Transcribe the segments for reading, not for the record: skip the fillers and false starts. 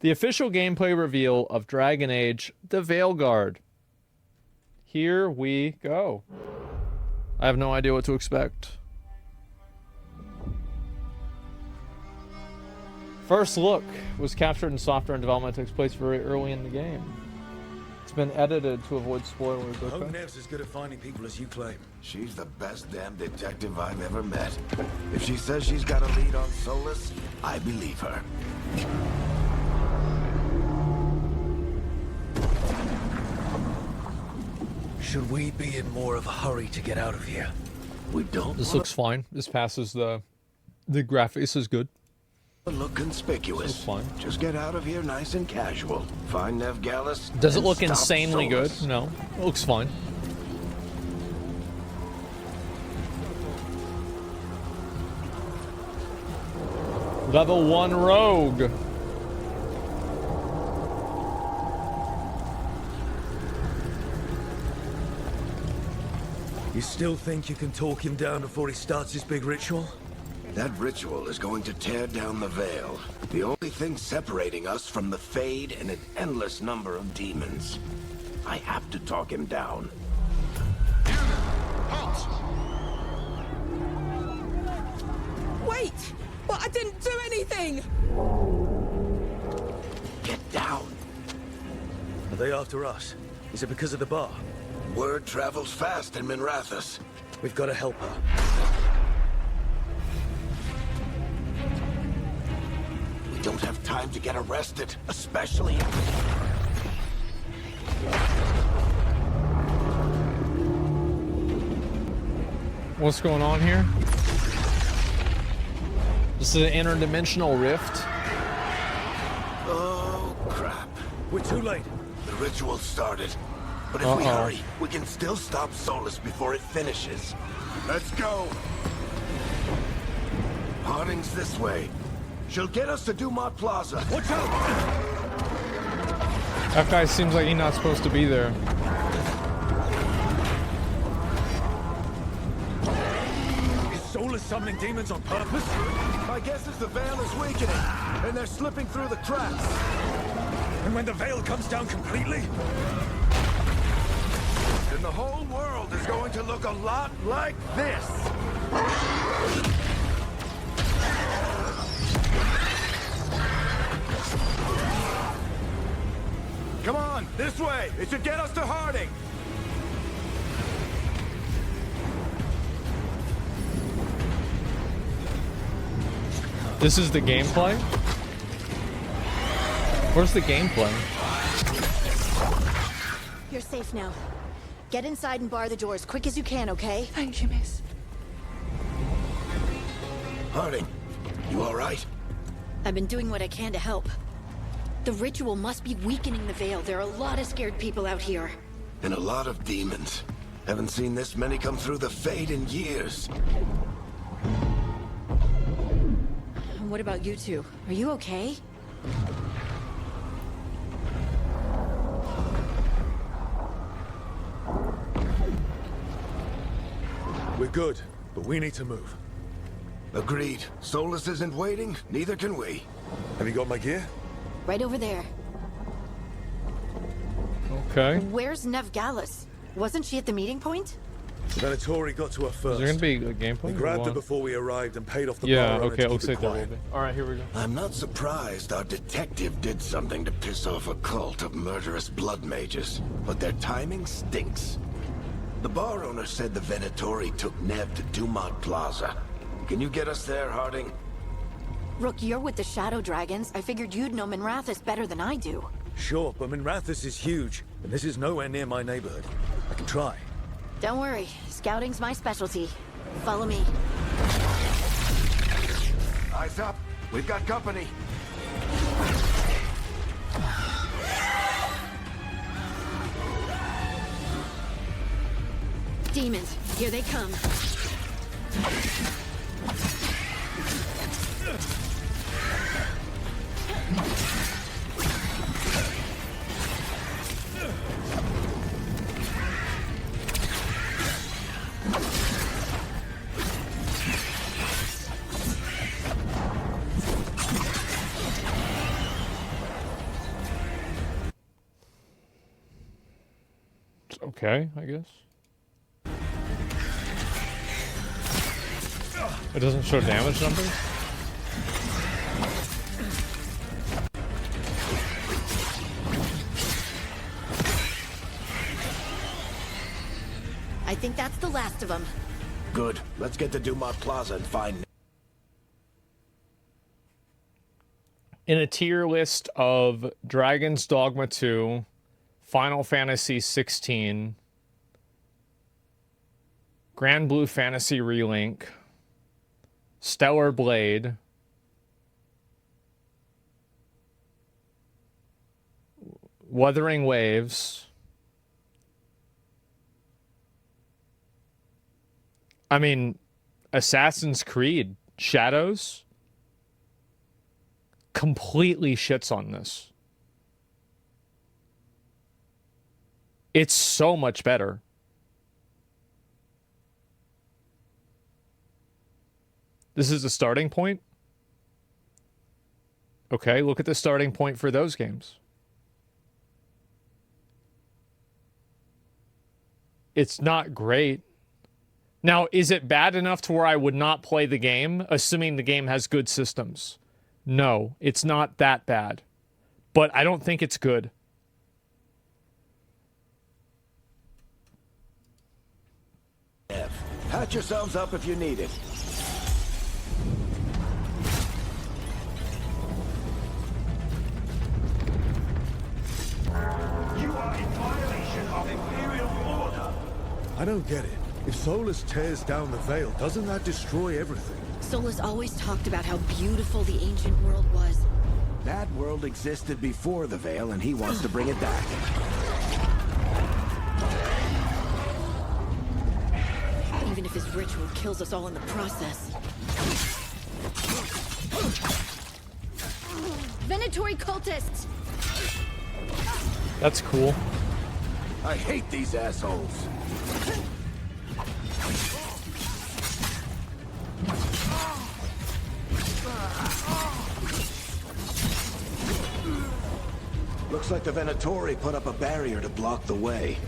The official gameplay reveal of Dragon Age, the Veilguard. Here we go. I have no idea what to expect. First look was captured in software and development takes place very early in the game. It's been edited to avoid spoilers. I hope Nev's as good at finding people as you claim. She's the best damn detective I've ever met. If she says she's got a lead on Solus, I believe her. Should we be in more of a hurry to get out of here? We don't This looks fine. This passes the graphics is good. look conspicuous. Looks fine. Just get out of here nice and casual. Find Nev Gallus. Does it and look stop insanely good? Solus. No. It looks fine. Level 1 rogue. You still think you can talk him down before he starts his big ritual? That ritual is going to tear down the veil. The only thing separating us from the Fade and an endless number of demons. I have to talk him down. Wait! But I didn't do anything! Get down. Are they after us? Is it because of the bar? Word travels fast in Minrathous. We've got to help her. We don't have time to get arrested, especially... What's going on here? This is an interdimensional rift. Oh, crap. We're too late. The ritual started. But if we hurry, we can still stop Solus before it finishes. Let's go! Harding's this way. She'll get us to Dumont Plaza. Watch out! That guy seems like he's not supposed to be there. Is Solus summoning demons on purpose? My guess is the veil is weakening, and they're slipping through the cracks. And when the veil comes down completely? Then the whole world is going to look a lot like this. Come on, this way. It should get us to Harding. This is the gameplay? Where's the gameplay? You're safe now. Get inside and bar the doors quick as you can, okay? Thank you, miss. Harding, you all right? I've been doing what I can to help. The ritual must be weakening the veil. There are a lot of scared people out here. And a lot of demons. Haven't seen this many come through the Fade in years. What about you two? Are you okay? We're good, but we need to move. Agreed. Solus isn't waiting, neither can we. Have you got my gear? Right over there. Okay. Where's Nev Gallus? Wasn't she at the meeting point? The Venatori got to her Is first. there gonna be a gameplay? We grabbed her before we arrived and paid off the Yeah, bar owner okay, to looks keep like it there will quiet. be. Alright, here we go. I'm not surprised our detective did something to piss off a cult of murderous blood mages, but their timing stinks. The bar owner said the Venatori took Nev to Dumont Plaza. Can you get us there, Harding? Rook, you're with the Shadow Dragons. I figured you'd know Minrathous better than I do. Sure, but Minrathous is huge, and this is nowhere near my neighborhood. I can try. Don't worry. Scouting's my specialty. Follow me. Eyes up. We've got company. Demons, here they come. okay, I guess. It doesn't show damage numbers? I think that's the last of them. Good. Let's get to Dumont Plaza and find... In a tier list of Dragon's Dogma 2, Final Fantasy 16, Grand Blue Fantasy Relink, Stellar Blade, Wuthering Waves, I mean, Assassin's Creed Shadows completely shits on this. It's so much better. This is the starting point. Okay, look at the starting point for those games. It's not great. Now, is it bad enough to where I would not play the game, assuming the game has good systems? No, it's not that bad. But I don't think it's good. Patch yourselves up if you need it. You are in violation of Imperial order. I don't get it. If Solus tears down the Veil, doesn't that destroy everything? Solus always talked about how beautiful the ancient world was. That world existed before the Veil, and he wants to bring it back. Even if his ritual kills us all in the process. Venatori cultists! That's cool. I hate these assholes. Looks like the Venatori put up a barrier to block the way.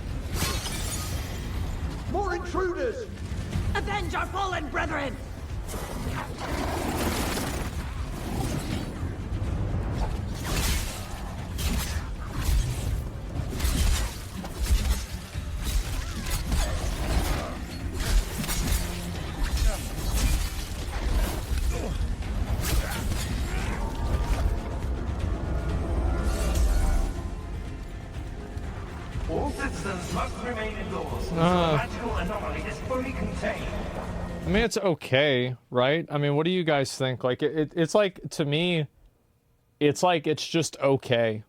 More intruders! Avenge our fallen brethren! All citizens must remain indoors until the magical anomaly is fully contained. I mean, it's okay, right? I mean, what do you guys think? Like, it's like, to me, it's like, it's just okay.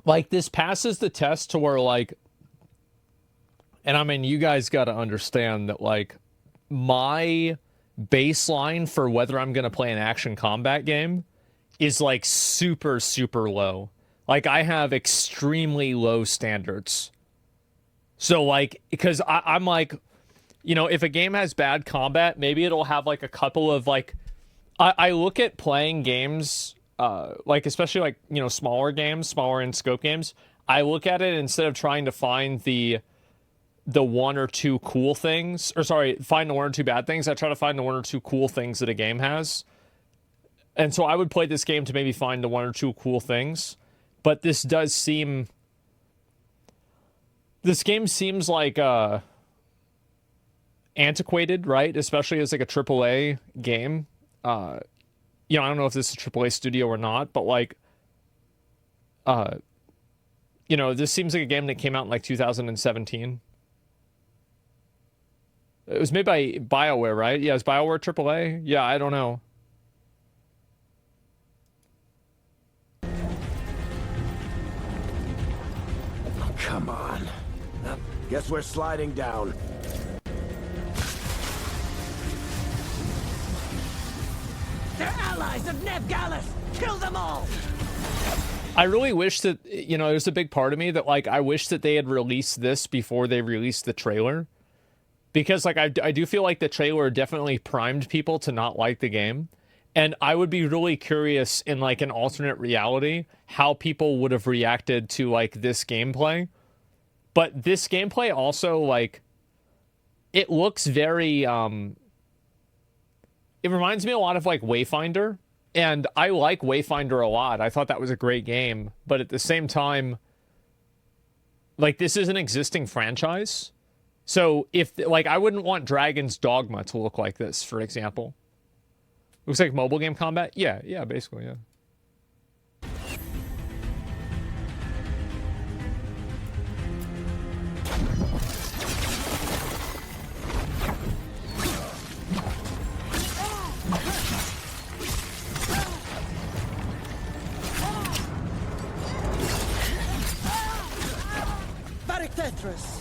Like, this passes the test to where, like, and I mean, you guys got to understand that, like, my baseline for whether I'm going to play an action combat game is, like, super, super low. Like, I have extremely low standards. So, like, because I'm like, you know, if a game has bad combat, maybe it'll have, like, a couple of, like, I look at playing games, like, especially, like, you know, smaller games, smaller in scope games. I look at it instead of trying to find the one or two cool things, or sorry, find the one or two bad things. I try to find the one or two cool things that a game has. And so I would play this game to maybe find the one or two cool things. But this does seem... This game seems like antiquated, right? Especially as like a AAA game. You know, I don't know if this is a AAA studio or not, but like... you know, this seems like a game that came out in like 2017. It was made by BioWare, right? Yeah, is BioWare AAA? Yeah, I don't know. Come on. Guess we're sliding down. They're allies of Neb Gallus! Kill them all! I really wish that, you know, there's a big part of me that, like, I wish that they had released this before they released the trailer. Because, like, I do feel like the trailer definitely primed people to not like the game. And I would be really curious in like an alternate reality how people would have reacted to like this gameplay. But this gameplay also, like, it looks very it reminds me a lot of like Wayfinder, and I like Wayfinder a lot. I thought that was a great game, but at the same time, like, this is an existing franchise. So if like I wouldn't want Dragon's Dogma to look like this, for example. Looks like mobile game combat? Yeah, basically, yeah. Tetris.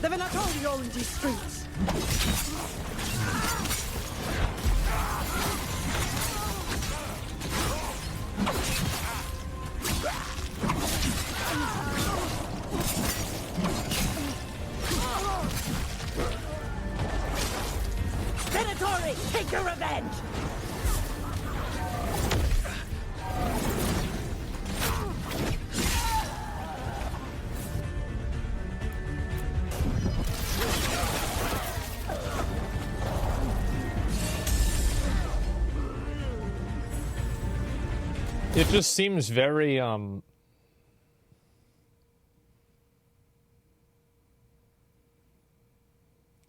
The Venatori own these streets. Venatori, take your revenge! It just seems very,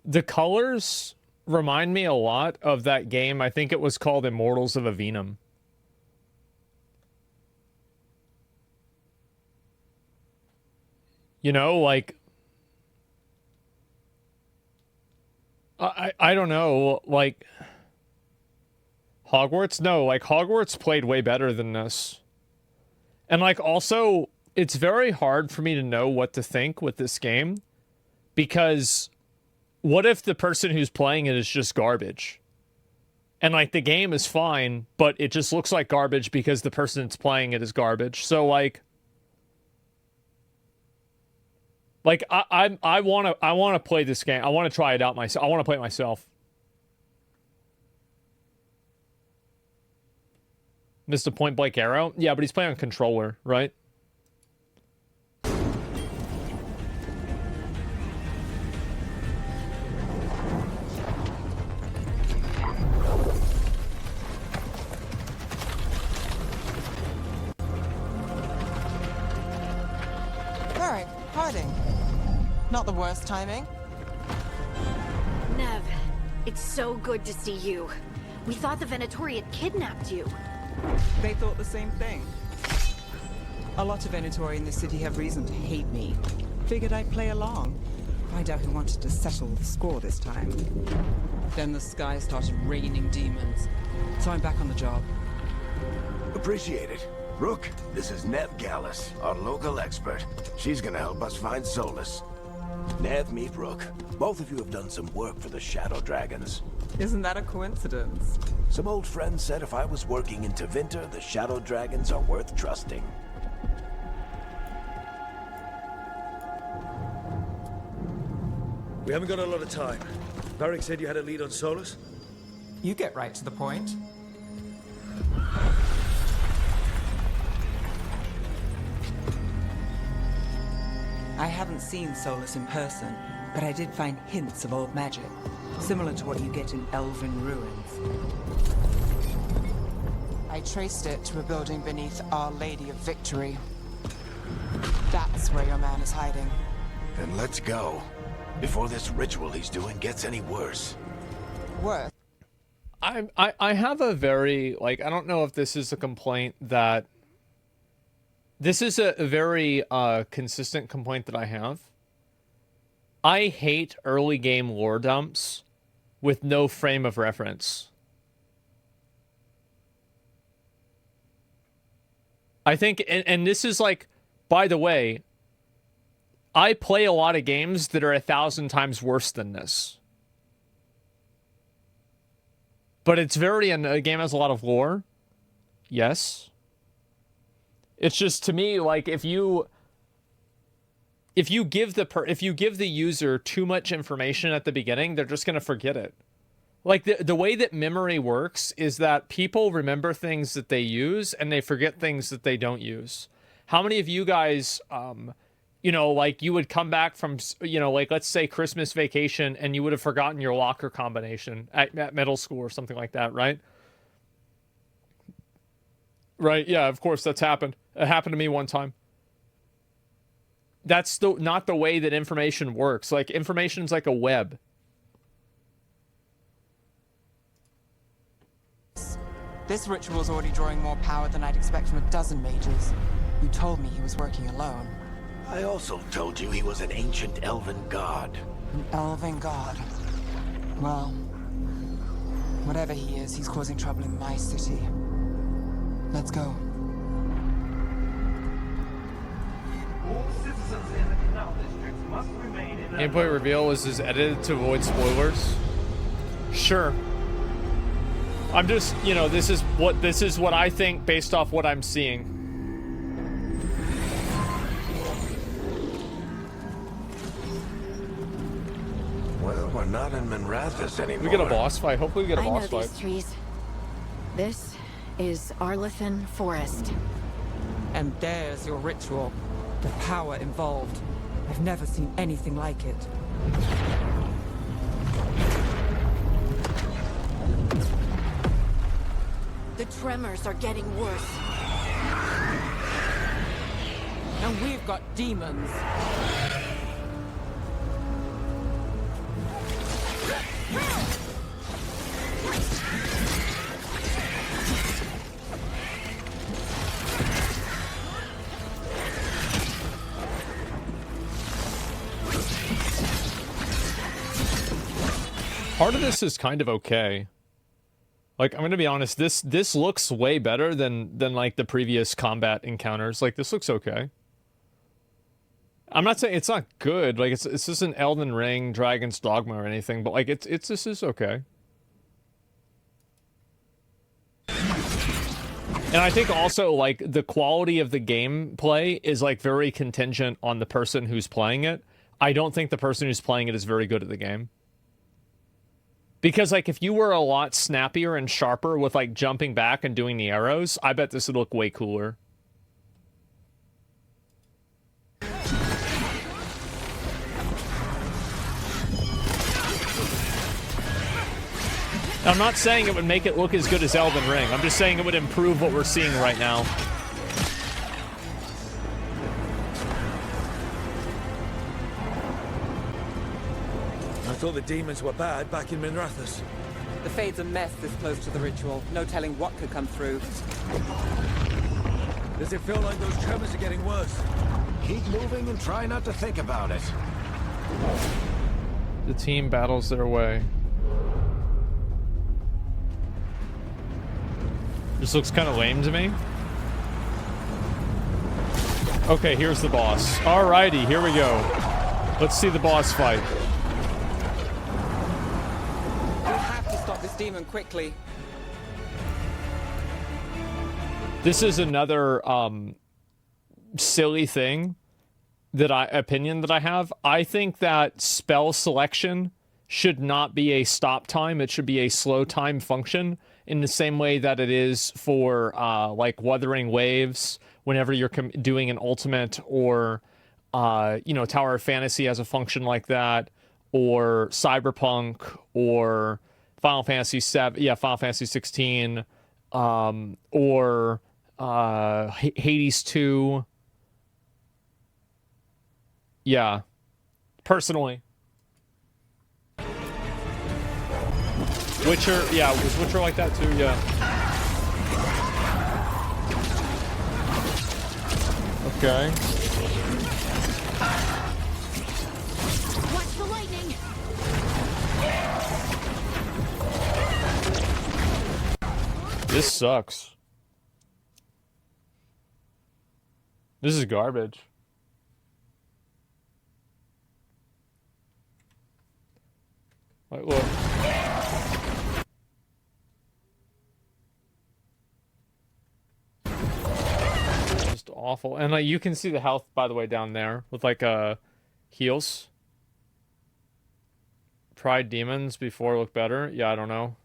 the colors remind me a lot of that game. I think it was called Immortals of Avenum. You know, like, I don't know, like, Hogwarts? No, like, Hogwarts played way better than this. And, like, also, it's very hard for me to know what to think with this game, because what if the person who's playing it is just garbage? And, like, the game is fine, but it just looks like garbage because the person that's playing it is garbage. So, like I want to play this game. I want to try it out myself. I want to play it myself. Missed a point blank arrow? Yeah, but he's playing on controller, right? Alright, hiding. Not the worst timing. Nev, it's so good to see you. We thought the Venatori had kidnapped you. They thought the same thing. A lot of Venatori in the city have reason to hate me. Figured I'd play along. Find out who wanted to settle the score this time. Then the sky started raining demons. So I'm back on the job. Appreciate it. Rook, this is Nev Gallus, our local expert. She's gonna help us find Solus. Nev, meet Rook. Both of you have done some work for the Shadow Dragons. Isn't that a coincidence? Some old friends said if I was working in Tevinter, the Shadow Dragons are worth trusting. We haven't got a lot of time. Varric said you had a lead on Solus? You get right to the point. I haven't seen Solus in person, but I did find hints of old magic, similar to what you get in elven ruins. I traced it to a building beneath Our Lady of Victory. That's where your man is hiding. Then let's go, before this ritual he's doing gets any worse. Worse? I have a very, like, I don't know if this is a complaint that... This is a very consistent complaint that I have. I hate early game lore dumps with no frame of reference. I think, and this is like, by the way, I play a lot of games that are 1,000 times worse than this. But it's very, and a game has a lot of lore. Yes. It's just, to me, like, if you give the user too much information at the beginning, they're just going to forget it. Like, the way that memory works is that people remember things that they use and they forget things that they don't use. How many of you guys, you know, like, you would come back from, you know, like, let's say Christmas vacation, and you would have forgotten your locker combination at middle school or something like that, right? Right, yeah, of course, that's happened. It happened to me one time. That's not the way that information works. Like, information's like a web. This ritual's already drawing more power than I'd expect from a dozen mages. You told me he was working alone. I also told you he was an ancient elven god. An elven god. Well, whatever he is, he's causing trouble in my city. Let's go. All citizens in the canal district must remain in their Gameplay reveal is edited to avoid spoilers. Sure. I'm just, you know, this is what I think based off what I'm seeing. Well, we're not in Minrathous anymore. We get a boss fight. Hopefully we get a I know boss fight. these trees. This is Arlethan Forest. And there's your ritual. The power involved. I've never seen anything like it. The tremors are getting worse. And we've got demons. Part of this is kind of okay. Like, I'm gonna be honest, this looks way better than like the previous combat encounters. Like, this looks okay. I'm not saying it's not good. Like, it's just an Elden Ring, Dragon's Dogma or anything, but like this is okay. And I think also, like, the quality of the gameplay is like very contingent on the person who's playing it. I don't think the person who's playing it is very good at the game. Because, like, if you were a lot snappier and sharper with, like, jumping back and doing the arrows, I bet this would look way cooler. Now, I'm not saying it would make it look as good as Elden Ring. I'm just saying it would improve what we're seeing right now. I thought the demons were bad back in Minrathous. The Fade's a mess this close to the ritual. No telling what could come through. Does it feel like those tremors are getting worse? Keep moving and try not to think about it. The team battles their way. This looks kind of lame to me. Okay, here's the boss. Alrighty, here we go. Let's see the boss fight. This demon quickly. This is another silly thing opinion that I have. I think that spell selection should not be a stop time. It should be a slow time function in the same way that it is for like Wuthering Waves whenever you're doing an ultimate, or you know, Tower of Fantasy has a function like that, or Cyberpunk, or Final Fantasy 7, yeah, Final Fantasy 16, or Hades 2. Yeah, personally. Witcher, yeah, was Witcher like that too? Yeah. Okay. Watch the lightning! This sucks. This is garbage. Like, look. Just awful. And like, you can see the health, by the way, down there with like heals. Tried demons before look better? Yeah, I don't know.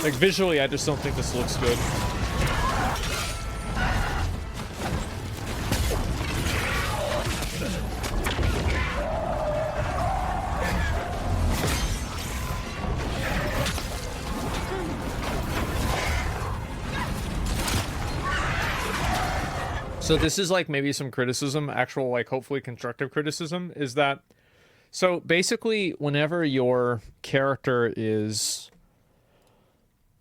Like, visually, I just don't think this looks good. So this is like maybe some criticism, actual like hopefully constructive criticism, is that so basically whenever your character is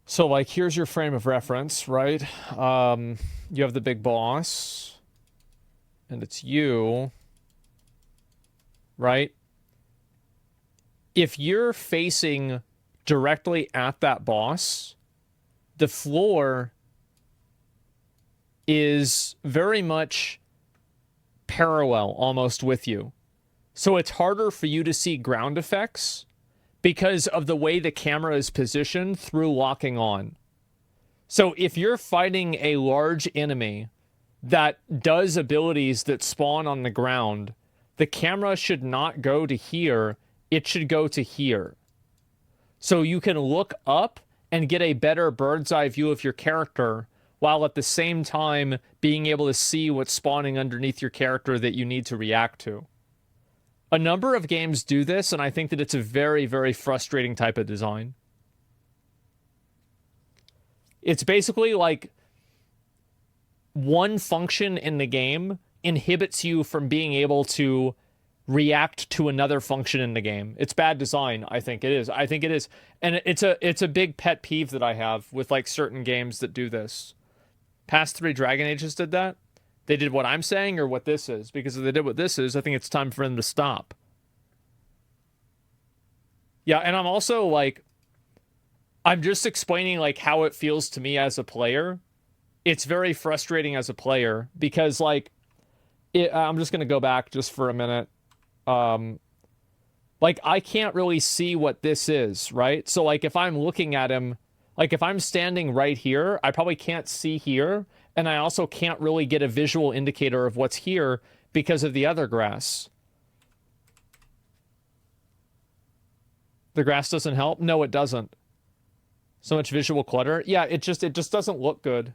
so like here's your frame of reference, right? You have the big boss and it's you, right? If you're facing directly at that boss, the floor is very much parallel almost with you. So it's harder for you to see ground effects because of the way the camera is positioned through locking on. So if you're fighting a large enemy that does abilities that spawn on the ground, the camera should not go to here, it should go to here. So you can look up and get a better bird's eye view of your character while at the same time being able to see what's spawning underneath your character that you need to react to. A number of games do this, and I think that it's a very, very frustrating type of design. It's basically like one function in the game inhibits you from being able to react to another function in the game. It's bad design, I think it is. I think it is. And it's a big pet peeve that I have with like certain games that do this. Past 3 Dragon Ages did that. They did what I'm saying or what this is. Because if they did what this is, I think it's time for them to stop. Yeah, and I'm also like, I'm just explaining like how it feels to me as a player. It's very frustrating as a player because like, I'm just going to go back just for a minute. Like I can't really see what this is, right? So like if I'm looking at him, like if I'm standing right here, I probably can't see here. And I also can't really get a visual indicator of what's here because of the other grass. The grass doesn't help? No, it doesn't. So much visual clutter. Yeah, it just doesn't look good.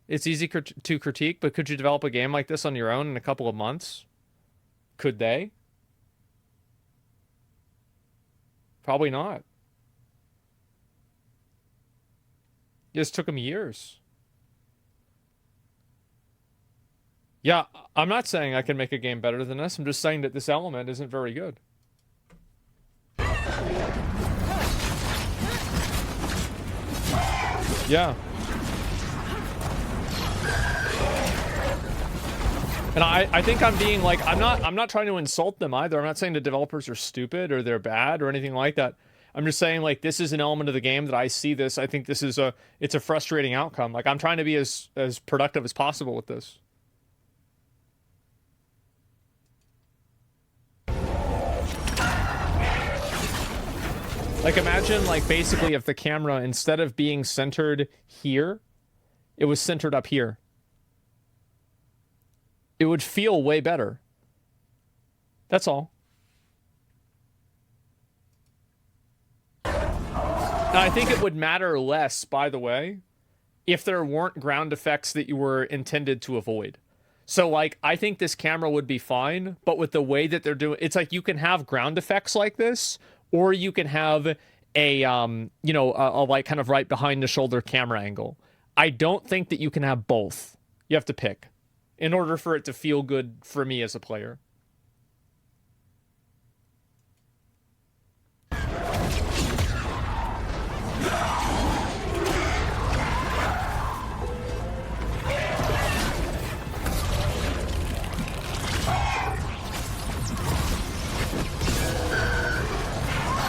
It's easy to critique, but could you develop a game like this on your own in a couple of months? Could they? Probably not. It just took them years. Yeah, I'm not saying I can make a game better than this. I'm just saying that this element isn't very good. Yeah. And I think I'm being like, I'm not trying to insult them either. I'm not saying the developers are stupid or they're bad or anything like that. I'm just saying like this is an element of the game that I see this. I think this is it's a frustrating outcome. Like I'm trying to be as productive as possible with this. Like imagine like basically if the camera instead of being centered here, it was centered up here. It would feel way better. That's all. Now, I think it would matter less, by the way, if there weren't ground effects that you were intended to avoid. So, like, I think this camera would be fine, but with the way that they're doing, it's like you can have ground effects like this, or you can have a, you know, a like kind of right behind the shoulder camera angle. I don't think that you can have both. You have to pick in order for it to feel good for me as a player.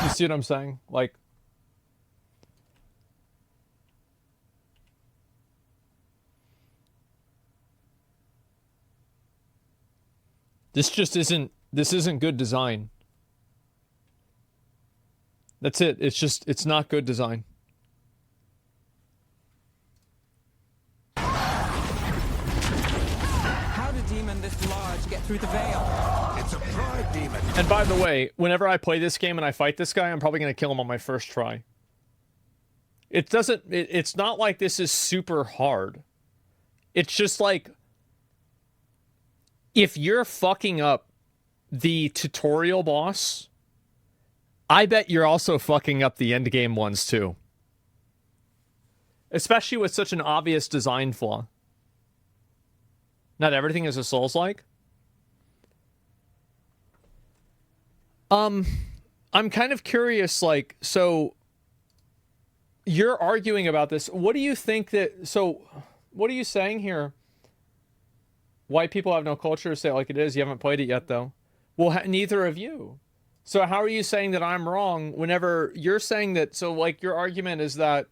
You see what I'm saying? Like, this isn't good design. That's it. It's not good design. to get through the veil. It's a pride demon. And by the way, whenever I play this game and I fight this guy, I'm probably going to kill him on my first try. It's not like this is super hard. It's just like, if you're fucking up the tutorial boss, I bet you're also fucking up the end game ones too. Especially with such an obvious design flaw. Not everything is a Souls-like. I'm kind of curious, like, so you're arguing about this. What do you think that, so what are you saying here? White people have no culture, say it like it is. You haven't played it yet, though. Well, neither of you. So how are you saying that I'm wrong whenever you're saying that, so like your argument is that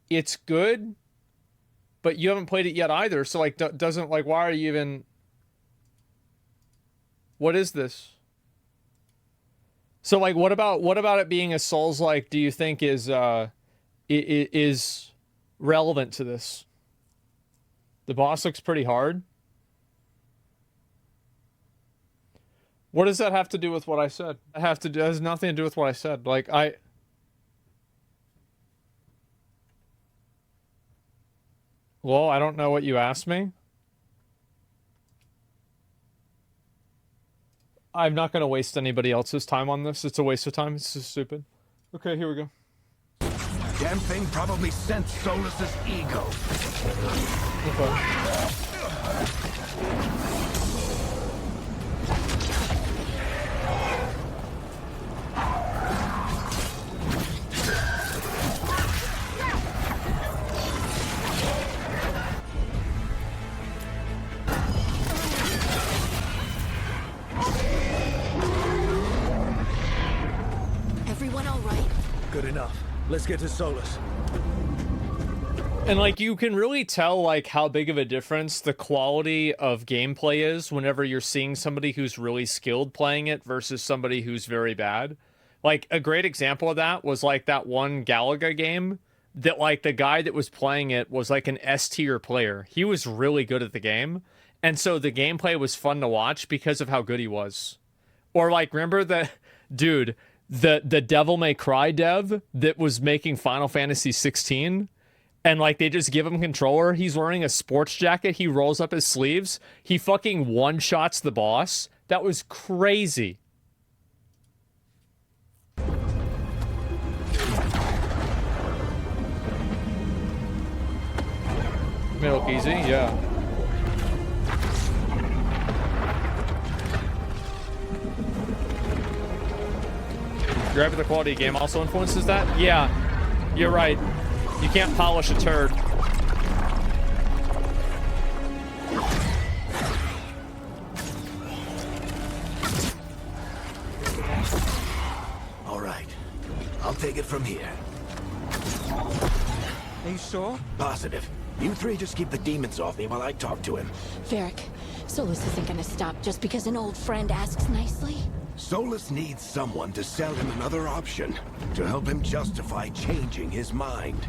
it's good, but you haven't played it yet either. So like, doesn't, like, why are you even, what is this? So like, what about it being a Souls-like do you think is relevant to this? The boss looks pretty hard. What does that have to do with what I said? It has nothing to do with what I said. Like, well, I don't know what you asked me. I'm not going to waste anybody else's time on this. It's a waste of time. It's just stupid. Okay, here we go. Damn thing probably sensed Solus's ego. Okay. Everyone all right? Good enough. Let's get to Solus. And like, you can really tell like how big of a difference the quality of gameplay is whenever you're seeing somebody who's really skilled playing it versus somebody who's very bad. Like, a great example of that was like that one Galaga game that like the guy that was playing it was like an S tier player. He was really good at the game. And so the gameplay was fun to watch because of how good he was. Or like, remember the dude, the Devil May Cry dev that was making Final Fantasy 16, and like they just give him controller, he's wearing a sports jacket, he rolls up his sleeves, he fucking one-shots the boss. That was crazy. May look easy, yeah. You're right, but the quality of game also influences that? Yeah, you're right. You can't polish a turd. All right. I'll take it from here. Are you sure? Positive. You three just keep the demons off me while I talk to him. Varric, Solus isn't gonna stop just because an old friend asks nicely. Solus needs someone to sell him another option, to help him justify changing his mind.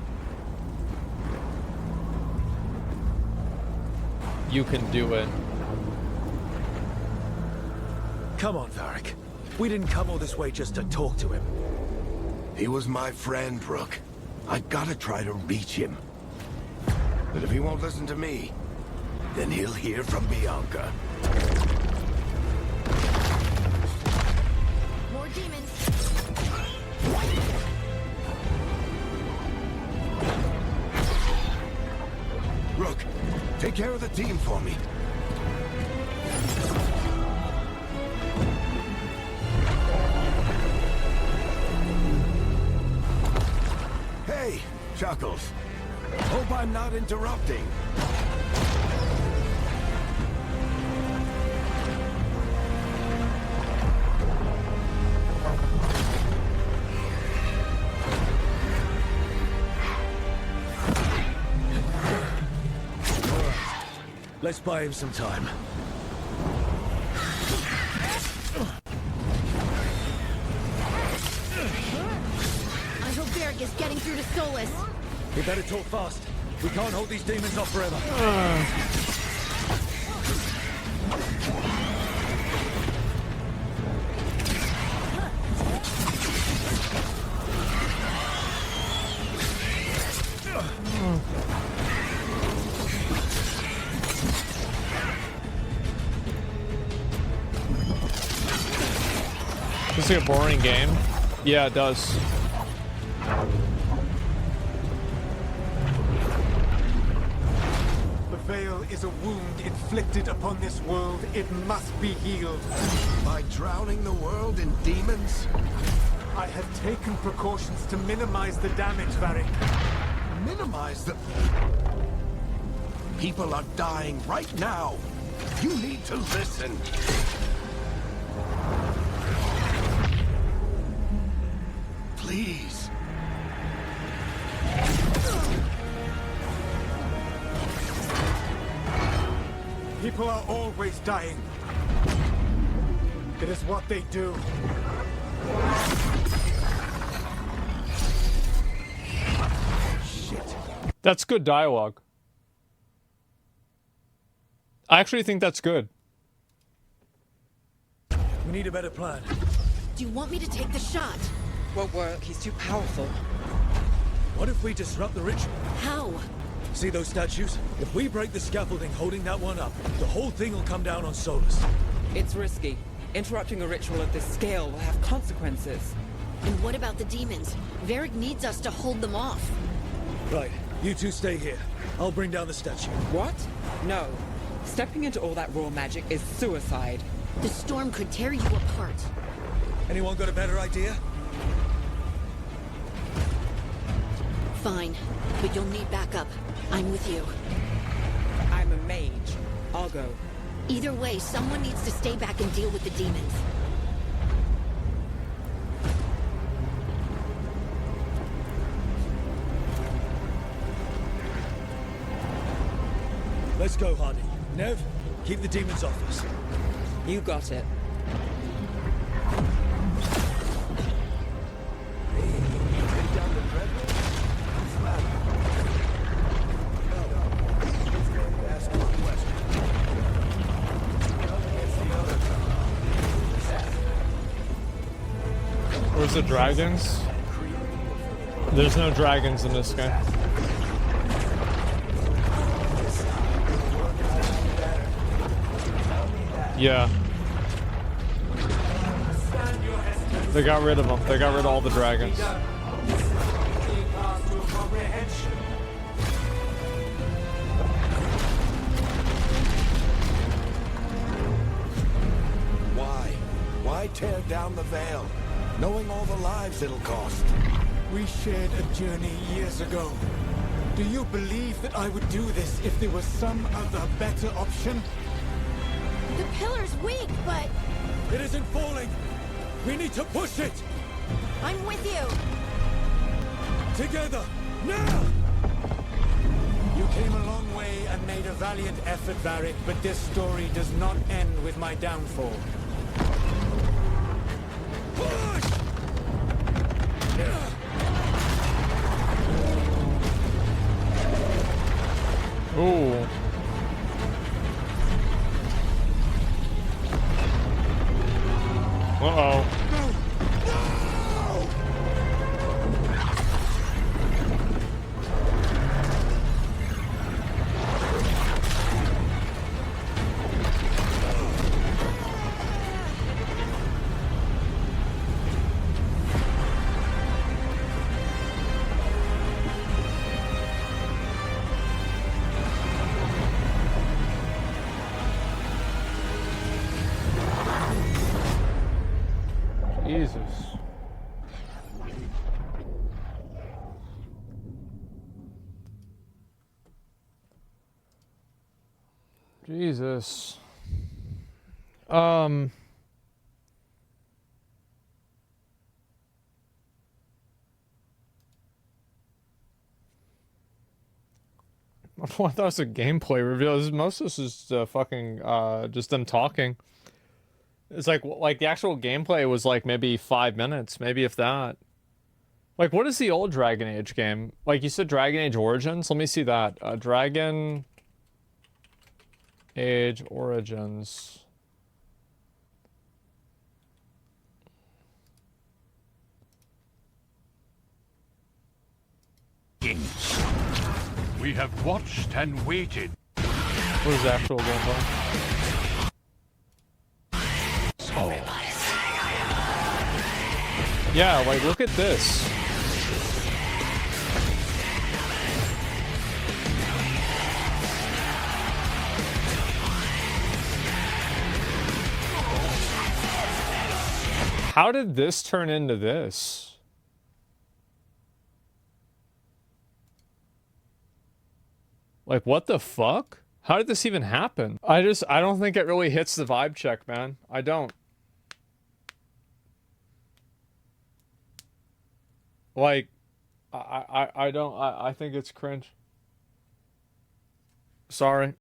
You can do it. Come on, Varric. We didn't come all this way just to talk to him. He was my friend, Rook. I gotta try to reach him. But if he won't listen to me, then he'll hear from Bianca. More demons. Rook, take care of the team for me. Hey, Chuckles. Hope I'm not interrupting. Let's buy him some time. I hope Varric is getting through to Solus. We better talk fast. We can't hold these demons off forever. This is a boring game. Yeah, it does. The Veil is a wound inflicted upon this world. It must be healed. By drowning the world in demons? I have taken precautions to minimize the damage, Varric. Minimize the... People are dying right now. You need to listen. Please. People are always dying. It is what they do. Shit. That's good dialogue. I actually think that's good. We need a better plan. Do you want me to take the shot? Won't work. He's too powerful. What if we disrupt the ritual? How? See those statues? If we break the scaffolding holding that one up, the whole thing will come down on Solus. It's risky. Interrupting a ritual of this scale will have consequences. And what about the demons? Varric needs us to hold them off. Right, you two stay here. I'll bring down the statue. What? No. Stepping into all that raw magic is suicide. The storm could tear you apart. Anyone got a better idea? Fine, but you'll need backup. I'm with you. I'm a mage. I'll go. Either way, someone needs to stay back and deal with the demons. Let's go, Hardy. Nev, keep the demons off us. You got it. Where's the dragons? There's no dragons in this game. Yeah. They got rid of them. They got rid of all the dragons. Why tear down the Veil, knowing all the lives it'll cost? We shared a journey years ago. Do you believe that I would do this if there was some other better option? The pillar's weak, but It isn't falling. We need to push it. I'm with you. Together, now! You came a long way and made a valiant effort, Varric, but this story does not end with my downfall. Push! Ooh. Uh-oh. Jesus. Jesus. I thought that was a gameplay reveal. Most of this is fucking just them talking. It's like the actual gameplay was like maybe 5 minutes, maybe if that. Like, what is the old Dragon Age game? Like, you said Dragon Age Origins? Let me see that. Dragon Age Origins. We have watched and waited. What is the actual gameplay? Yeah, like, look at this. How did this turn into this? Like, what the fuck? How did this even happen? I don't think it really hits the vibe check, man. I don't. Like, I think it's cringe. Sorry.